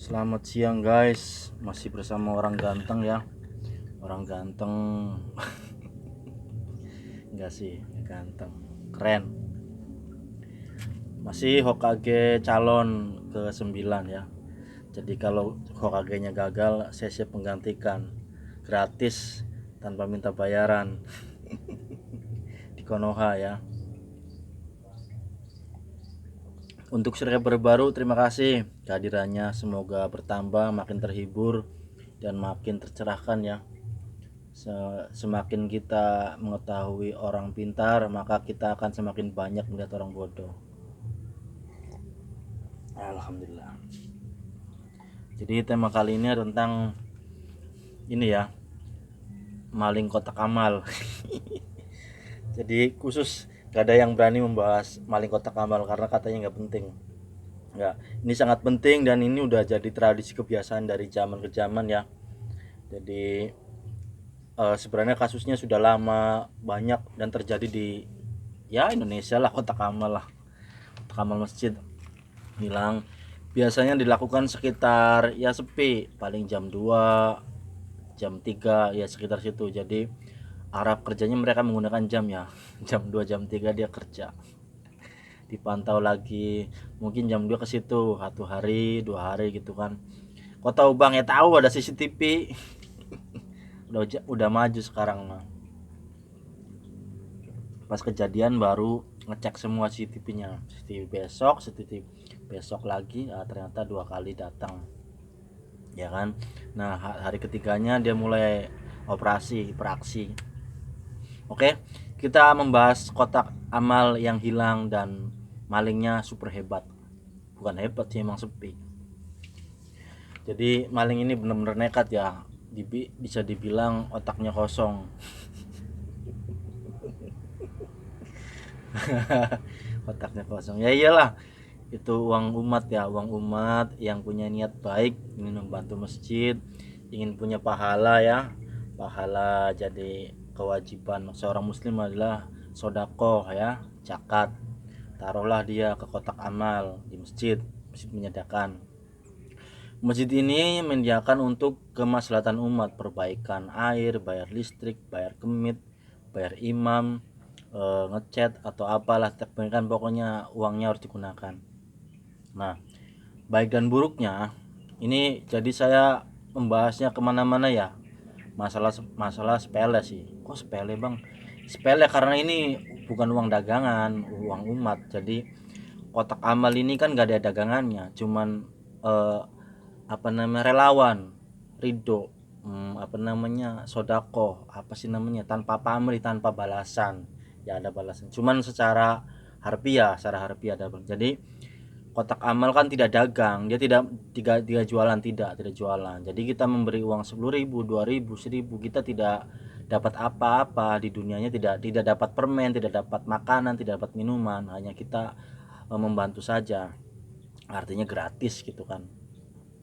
Selamat siang guys, masih bersama orang ganteng ya. Orang ganteng enggak sih, ganteng, keren. Masih Hokage calon ke-9 ya. Jadi kalau Hokage-nya gagal, saya siap menggantikan gratis tanpa minta bayaran di Konoha ya. Untuk subscriber baru, terima kasih kehadirannya, semoga bertambah, makin terhibur dan makin tercerahkan ya. Semakin kita mengetahui orang pintar, maka kita akan semakin banyak melihat orang bodoh. Alhamdulillah. Jadi tema kali ini tentang ini ya, maling kotak amal. Jadi khusus gak ada yang berani membahas maling kotak amal karena katanya nggak penting. Nggak, ini sangat penting dan ini udah jadi tradisi kebiasaan dari zaman ke zaman ya. Jadi sebenarnya kasusnya sudah lama, banyak dan terjadi di ya Indonesia lah, kotak amal lah, kotak amal masjid hilang. Biasanya dilakukan sekitar ya sepi, paling jam 2 jam 3 ya, sekitar situ. Jadi Arab kerjanya mereka menggunakan jam ya. Jam 2 jam 3 dia kerja, dipantau lagi mungkin jam 2 ke situ, 1 hari 2 hari gitu kan. Kok tahu bang? Ya tahu, ada CCTV. Udah maju sekarang mah. Pas kejadian baru ngecek semua CCTV-nya. CCTV besok lagi, ternyata 2 kali datang ya kan. Nah hari ketiganya dia mulai operasi beraksi. Oke, kita membahas kotak amal yang hilang dan malingnya super hebat. Bukan hebat sih, emang sepi. Jadi maling ini benar-benar nekat ya, bisa dibilang otaknya kosong. Otaknya kosong ya, iyalah, itu uang umat ya, uang umat yang punya niat baik ingin membantu masjid, ingin punya pahala ya. Pahala, jadi kewajiban seorang muslim adalah sodakoh ya, zakat. Taruhlah dia ke kotak amal di masjid. Masjid menyediakan, masjid ini menyediakan untuk kemaslahatan umat, perbaikan air, bayar listrik, bayar kemit, bayar imam, ngecat atau apalah, kan pokoknya uangnya harus digunakan. Nah, baik dan buruknya ini, jadi saya membahasnya kemana-mana ya. Masalah sepele sih. Kok sepele bang? Sepele karena ini bukan uang dagangan, uang umat. Jadi kotak amal ini kan gak ada dagangannya, cuman apa namanya, relawan, ridho, apa namanya, sodako, apa sih namanya, tanpa pamrih, tanpa balasan. Ya ada balasan, cuman secara harfiah ada. Jadi kotak amal kan tidak dagang, dia tidak jualan, tidak jualan. Jadi kita memberi uang 10.000, 2.000, 1.000, kita tidak dapat apa-apa di dunianya, tidak dapat permen, tidak dapat makanan, tidak dapat minuman, hanya kita membantu saja, artinya gratis gitu kan.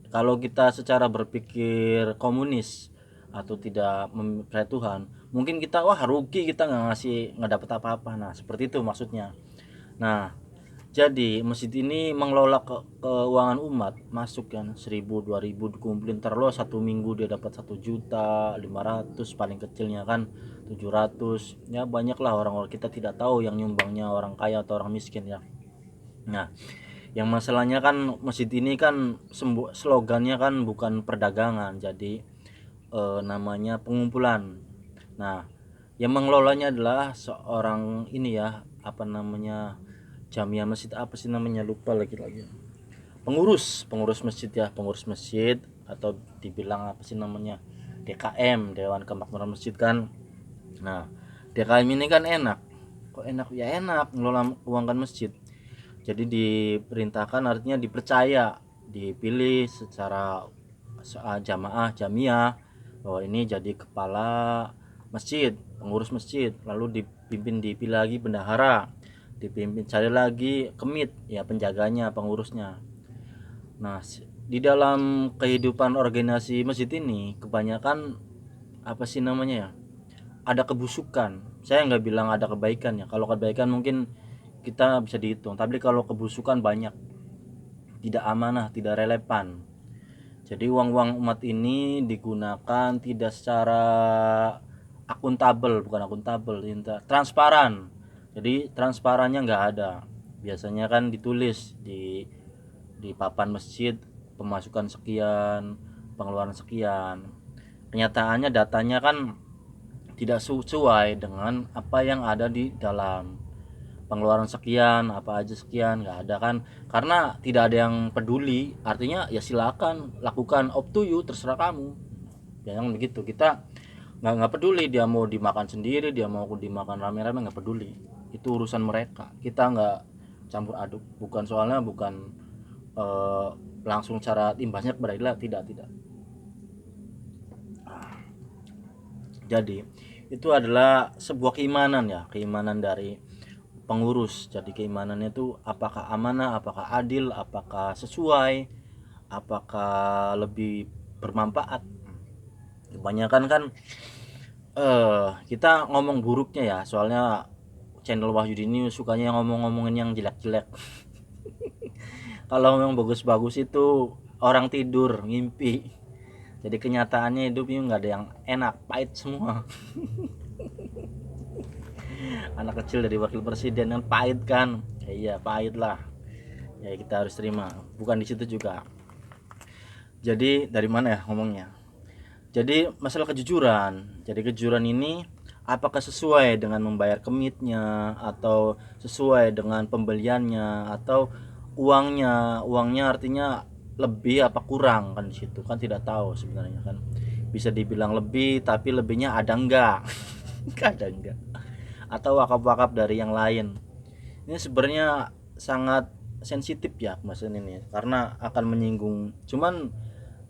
Kalau kita secara berpikir komunis atau tidak mempercayai Tuhan, mungkin kita wah rugi, kita nggak dapat apa-apa. Nah seperti itu maksudnya. Nah, jadi masjid ini mengelola keuangan umat, masuk kan 1.000 2.000 dikumpulin, terus 1 minggu dia dapat 1.500.000 paling kecilnya kan 700. Ya banyak lah, orang-orang kita tidak tahu yang nyumbangnya orang kaya atau orang miskin ya. Nah, yang masalahnya kan masjid ini kan slogannya kan bukan perdagangan, jadi namanya pengumpulan. Nah, yang mengelolanya adalah seorang ini ya, apa namanya, jamiah masjid, apa sih namanya, lupa lagi. Pengurus masjid ya, pengurus masjid, atau dibilang apa sih namanya, DKM, Dewan Kemakmuran Masjid kan. Nah, DKM ini kan enak. Kok enak? Ya enak ngelola uang kan masjid. Jadi diperintahkan, artinya dipercaya, dipilih secara jamaah jamiah bahwa ini jadi kepala masjid, pengurus masjid, lalu dipilih lagi bendahara, cari lagi kemit ya, penjaganya, pengurusnya. Nah, di dalam kehidupan organisasi masjid ini kebanyakan apa sih namanya ya, ada kebusukan. Saya nggak bilang ada kebaikan ya, kalau kebaikan mungkin kita bisa dihitung, tapi kalau kebusukan banyak, tidak amanah, tidak relevan. Jadi uang-uang umat ini digunakan tidak secara akuntabel, bukan akuntabel, transparan. Jadi transparannya nggak ada. Biasanya kan ditulis di papan masjid pemasukan sekian, pengeluaran sekian. Kenyataannya datanya kan tidak sesuai dengan apa yang ada di dalam. Pengeluaran sekian, apa aja sekian, nggak ada kan, karena tidak ada yang peduli. Artinya ya silakan lakukan, up to you, terserah kamu. Jangan begitu, kita nggak peduli dia mau dimakan sendiri, dia mau dimakan rame-rame, nggak peduli, itu urusan mereka, kita nggak campur aduk. Bukan soalnya bukan langsung cara imbasnya kepada Allah, tidak. Jadi itu adalah sebuah keimanan ya, keimanan dari pengurus. Jadi keimanannya itu apakah amanah, apakah adil, apakah sesuai, apakah lebih bermanfaat. Kebanyakan kan kita ngomong buruknya ya, soalnya channel Wahyudi ini sukanya ngomong-ngomongin yang jelek-jelek. Kalau memang bagus-bagus itu orang tidur ngimpi. Jadi kenyataannya hidupnya nggak ada yang enak, pahit semua. Anak kecil dari wakil presiden kan pahit kan, ya, iya pahit lah, ya kita harus terima. Bukan di situ juga. Jadi dari mana ya ngomongnya? Jadi masalah kejujuran. Jadi kejujuran ini apakah sesuai dengan membayar kemitnya, atau sesuai dengan pembeliannya, atau uangnya artinya lebih apa kurang, kan di situ kan tidak tahu sebenarnya kan. Bisa dibilang lebih tapi lebihnya ada enggak? Ada enggak? Atau wakaf-wakaf dari yang lain. Ini sebenarnya sangat sensitif ya masalah ini, karena akan menyinggung. Cuman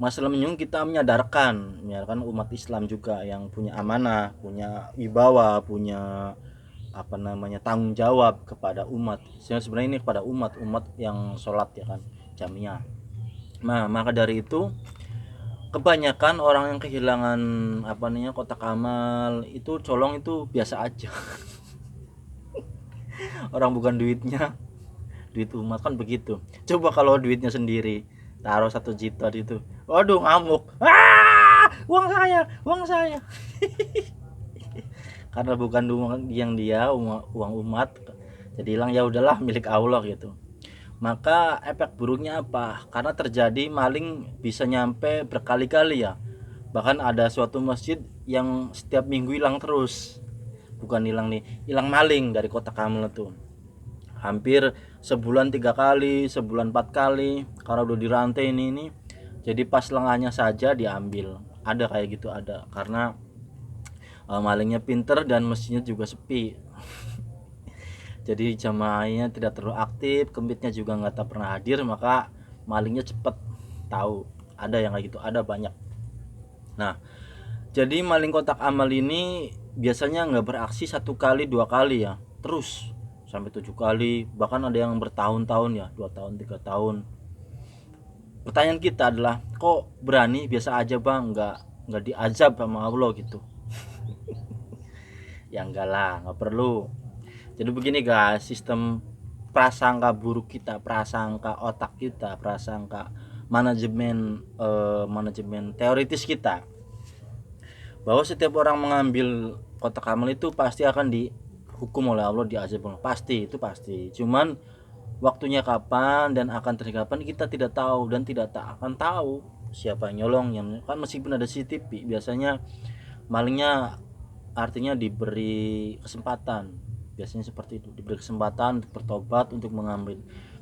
masalah menyinggung, kita menyadarkan umat Islam juga yang punya amanah, punya wibawa, punya apa namanya tanggung jawab kepada umat. Sebenarnya ini kepada umat yang sholat ya kan, jamiah. Nah maka dari itu kebanyakan orang yang kehilangan apa namanya kotak amal itu colong itu biasa aja. Orang bukan duitnya, duit umat kan begitu. Coba kalau duitnya sendiri taruh 1 juta itu, waduh ngamuk, uang saya. Karena bukan uang yang dia, uang umat, jadi hilang, ya udahlah milik Allah gitu. Maka efek buruknya apa? Karena terjadi maling bisa nyampe berkali-kali ya. Bahkan ada suatu masjid yang setiap minggu hilang terus. Bukan hilang nih, hilang maling dari kotak amal itu. Hampir sebulan 3 kali, sebulan 4 kali, karena udah dirantai ini. Jadi pas lengahnya saja diambil. Ada kayak gitu, ada. Karena malingnya pinter dan masjidnya juga sepi. Jadi jamaahnya tidak terlalu aktif, kemitnya juga nggak pernah hadir, maka malingnya cepet tahu. Ada yang kayak gitu, ada banyak. Nah jadi maling kotak amal ini biasanya nggak beraksi 1 kali 2 kali ya, terus sampai 7 kali, bahkan ada yang bertahun-tahun ya, 2 tahun 3 tahun. Pertanyaan kita adalah, kok berani? Biasa aja bang, nggak diazab sama Allah gitu. Ya enggak lah, nggak perlu. Jadi begini guys, sistem prasangka buruk kita, prasangka otak kita, prasangka manajemen teoritis kita, bahwa setiap orang mengambil kotak amal itu pasti akan dihukum oleh Allah, diazab oleh Allah. Pasti, itu pasti. Cuman waktunya kapan dan akan terjadi kapan kita tidak tahu, dan tidak akan tahu siapa yang nyolongnya. Kan meskipun ada CCTV, biasanya malingnya artinya diberi kesempatan. Biasanya seperti itu, diberi kesempatan untuk bertobat, untuk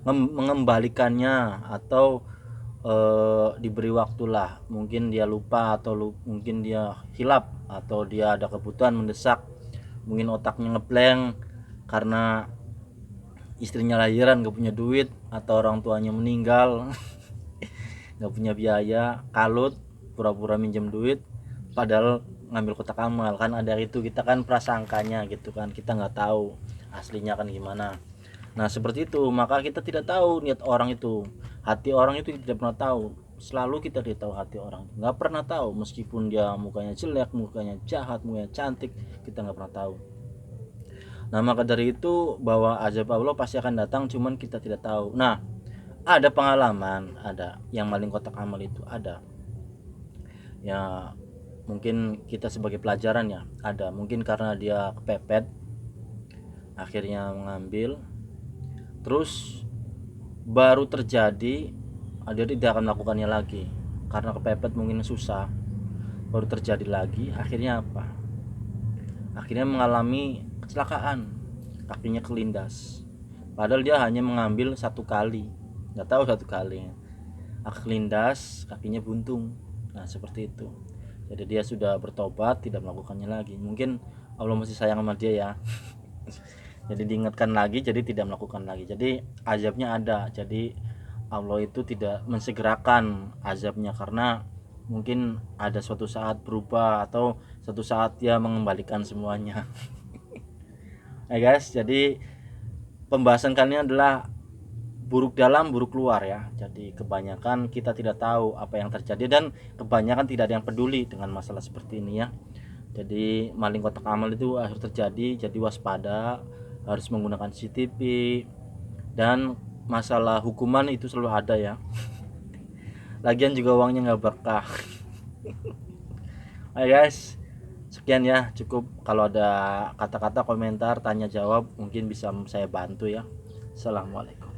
mengembalikannya, atau diberi waktulah. Mungkin dia lupa, atau mungkin dia hilap, atau dia ada kebutuhan mendesak, mungkin otaknya ngeblank karena istrinya lahiran gak punya duit, atau orang tuanya meninggal gak punya biaya, kalut, pura-pura minjem duit padahal ngambil kotak amal. Kan ada itu, kita kan prasangkanya gitu kan, kita nggak tahu aslinya kan gimana. Nah seperti itu, maka kita tidak tahu niat orang itu, hati orang itu tidak pernah tahu. Selalu kita tidak tahu hati orang, nggak pernah tahu. Meskipun dia mukanya jelek, mukanya jahat, mukanya cantik, kita nggak pernah tahu. Nah maka dari itu bahwa azab Allah pasti akan datang, cuman kita tidak tahu. Nah ada pengalaman, ada yang maling kotak amal itu, ada Ya mungkin kita sebagai pelajaran ya, ada mungkin karena dia kepepet akhirnya mengambil, terus baru terjadi dia tidak akan melakukannya lagi karena kepepet mungkin susah, baru terjadi lagi, akhirnya apa, akhirnya mengalami kecelakaan, kakinya kelindas, padahal dia hanya mengambil satu kali, nggak tahu satu kali kelindas, kakinya buntung. Nah seperti itu. Jadi dia sudah bertobat, tidak melakukannya lagi. Mungkin Allah masih sayang sama dia ya. Jadi diingatkan lagi, jadi tidak melakukan lagi. Jadi azabnya ada. Jadi Allah itu tidak mensegerakan azabnya karena mungkin ada suatu saat berubah atau suatu saat dia mengembalikan semuanya. Nah guys, jadi pembahasan kali ini adalah buruk dalam buruk luar ya. Jadi kebanyakan kita tidak tahu apa yang terjadi dan kebanyakan tidak ada yang peduli dengan masalah seperti ini ya. Jadi maling kotak amal itu akhir terjadi, jadi waspada, harus menggunakan CCTV, dan masalah hukuman itu selalu ada ya. Lagian juga uangnya nggak berkah. Oke guys, sekian ya, cukup. Kalau ada kata-kata, komentar, tanya jawab mungkin bisa saya bantu ya. Assalamualaikum.